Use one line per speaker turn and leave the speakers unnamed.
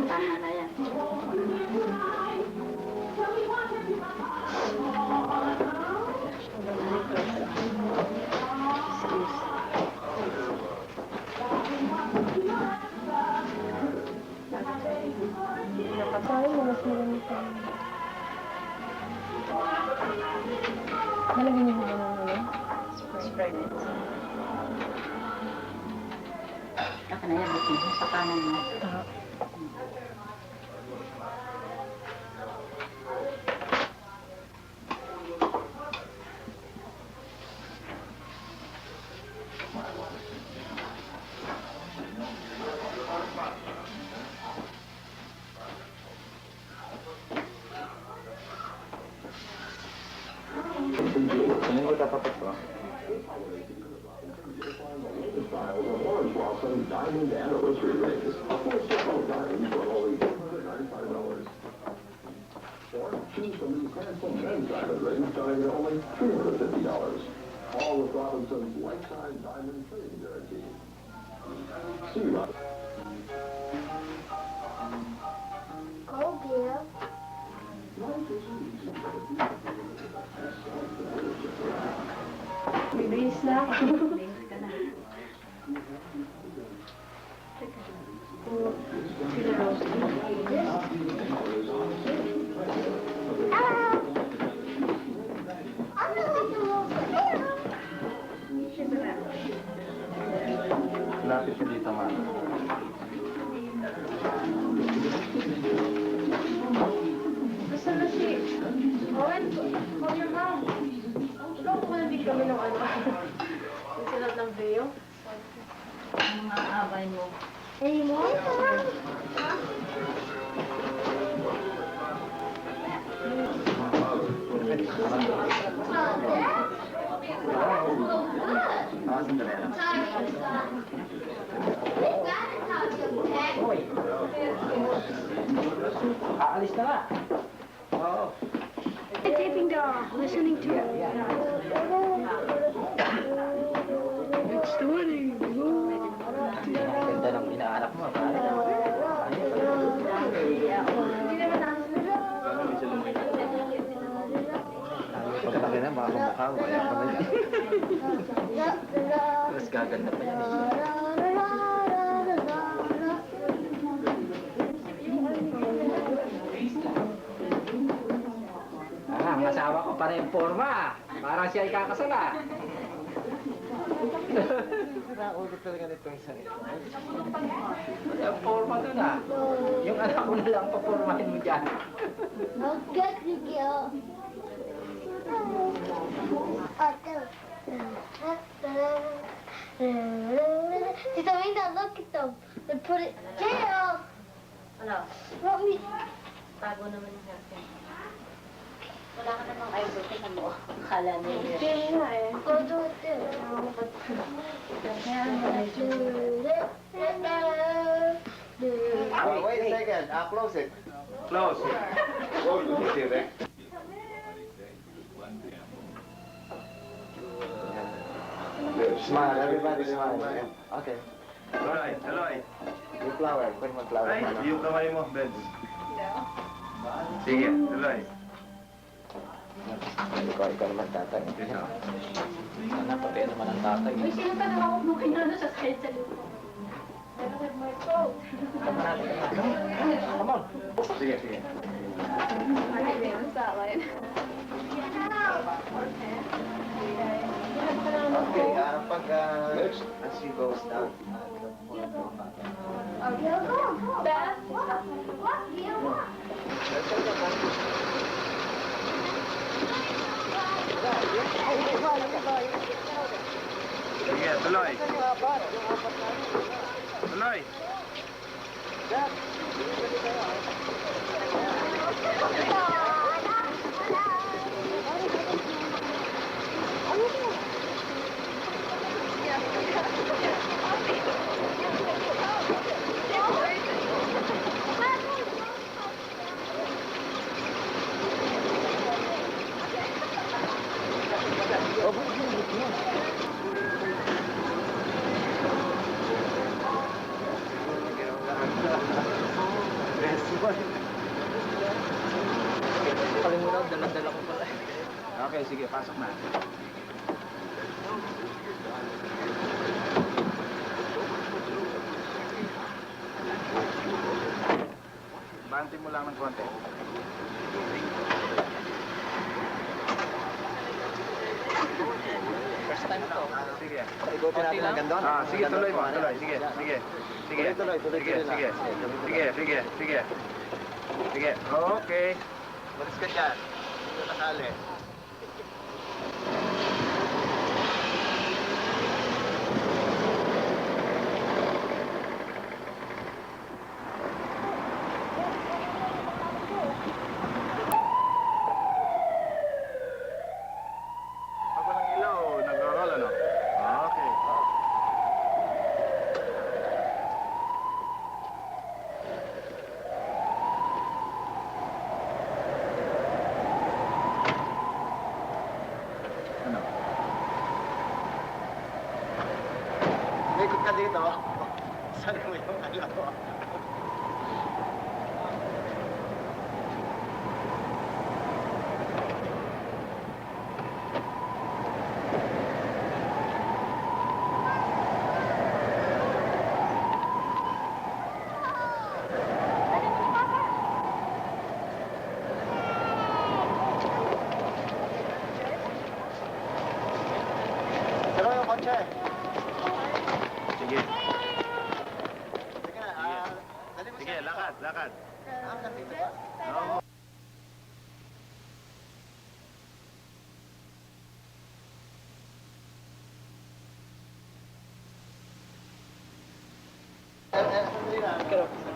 Tama na yan.
Nakatayo mo, mas marami pa. Nalagyan niyo ba ng ano?
Sprite. Saka na yan, buti. Sa kanan mo.
Ano ko dapat ito? Diamond anniversary rings. A full set of diamonds for only $295. Or choose from these handsome men's diamond rings starting at only $350. All with Robinson's lifetime diamond trading guarantee. See you.
Go, Bill. Bibilis na ako.
Bilis ka na.
Sila Rose.
Lapit ka dito, man.
Gusto na si Owen, call your mom. Ikaw ko na din kami ng ano. Yung silat ng video.
Ang mga abay mo.
Hey, mo?
Aalis na nga. Oo.
Taping the listening to it. It's the wedding.
Ganda ng inaanak mo. Pare. Pagkataki na, mga kumukha ko. Kaya pa na yan. Mas gaganda pa yan. Ang asawa ko pa rin forma. Parang siya ay kakasala. Nakaulo talaga nitong isa nito. Ang forma doon ah. Yung anak ko na lang papormahin mo dyan.
Okay, Kikyo. Tita Mina, look at them. They put it down.
Ano?
Want me?
Tago naman yung hairpin. Wala ka namang eyebrow sa mo. Akala niya yun.
Hindi nga eh. I'll do it too.
Kaya medyo...
Wait a second. Close it. Close. Smile. Everybody smile. Okay.
Eloy, Eloy.
Yung flower. Pwede mo flower.
Ay, yung kamay mo, Benz. Sige, Eloy.
Ikaw naman tatay.
Ito.
Anak, pati naman ang tatay.
Uy, sino ka nakakot mo kinano sa side sa lupa? I don't have my coat.
Come on.
Sige, sige.
Alright, man. What's that like?
Okay, pag as she goes down.
Beth? What?
Sige, tuloy. Tuloy.
Kalimutan, dala-dala ko pala. Okay, sige, pasok na. Banti mo lang ng konti. First time to. Sige.
Ikutin natin hanggang doon.
Sige, tuloy mo. Tuloy. Sige, sige. Sige.
Tuloy.
Sige, sige. Sige, sige, sige. Sige. Okay.
Maris ka dyan. Hindi na nakali.
Pag walang ilaw, nag-roll ano? Okay. Ano?
Ikot ka dito. Saan mo yung alaw? Pero yung kotse.
Sige.
Sige na, dali mo
Sige, lakad, lakad.
nandito ba?
Oo.
Sandali na.